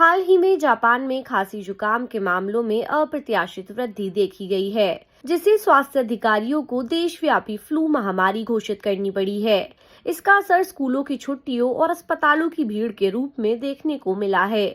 हाल ही में जापान में खांसी जुकाम के मामलों में अप्रत्याशित वृद्धि देखी गई है, जिससे स्वास्थ्य अधिकारियों को देशव्यापी फ्लू महामारी घोषित करनी पड़ी है। इसका असर स्कूलों की छुट्टियों और अस्पतालों की भीड़ के रूप में देखने को मिला है।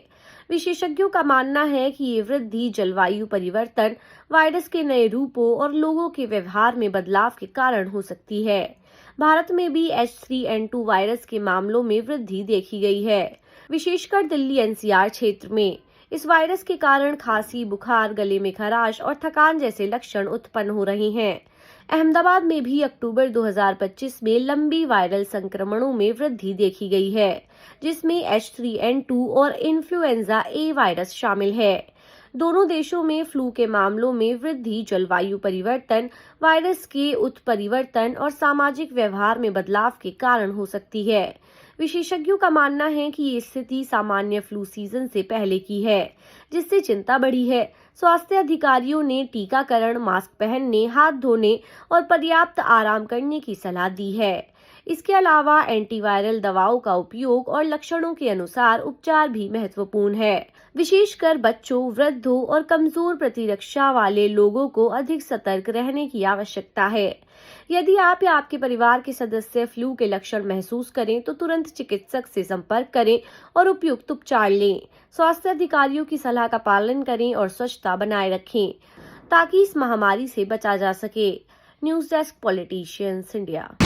विशेषज्ञों का मानना है कि ये वृद्धि जलवायु परिवर्तन, वायरस के नए रूपों और लोगों के व्यवहार में बदलाव के कारण हो सकती है। भारत में भी H3N2 वायरस के मामलों में वृद्धि देखी गई है, विशेषकर दिल्ली एनसीआर क्षेत्र में। इस वायरस के कारण खांसी, बुखार, गले में खराश और थकान जैसे लक्षण उत्पन्न हो रहे हैं। अहमदाबाद में भी अक्टूबर 2025 में लंबी वायरल संक्रमणों में वृद्धि देखी गई है, जिसमें H3N2 और इन्फ्लुएंजा ए वायरस शामिल है। दोनों देशों में फ्लू के मामलों में वृद्धि जलवायु परिवर्तन, वायरस के उत्परिवर्तन और सामाजिक व्यवहार में बदलाव के कारण हो सकती है। विशेषज्ञों का मानना है कि ये स्थिति सामान्य फ्लू सीजन से पहले की है, जिससे चिंता बढ़ी है। स्वास्थ्य अधिकारियों ने टीकाकरण, मास्क पहनने, हाथ धोने और पर्याप्त आराम करने की सलाह दी है। इसके अलावा एंटीवायरल दवाओं का उपयोग और लक्षणों के अनुसार उपचार भी महत्वपूर्ण है। विशेषकर बच्चों, वृद्धों और कमजोर प्रतिरक्षा वाले लोगों को अधिक सतर्क रहने की आवश्यकता है। यदि आप या आपके परिवार के सदस्य फ्लू के लक्षण महसूस करें तो तुरंत चिकित्सक से संपर्क करें और उपयुक्त उपचार लें। स्वास्थ्य अधिकारियों की सलाह का पालन करें और स्वच्छता बनाए रखें, ताकि इस महामारी से बचा जा सके। News desk, politicians India.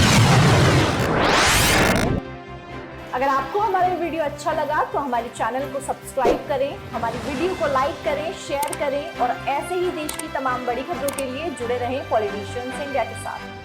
अगर आपको हमारा वीडियो अच्छा लगा तो हमारे चैनल को सब्सक्राइब करें, हमारी वीडियो को लाइक करें, शेयर करें और ऐसे ही देश की तमाम बड़ी खबरों के लिए जुड़े रहें पॉलिटिशियंस इंडिया के साथ।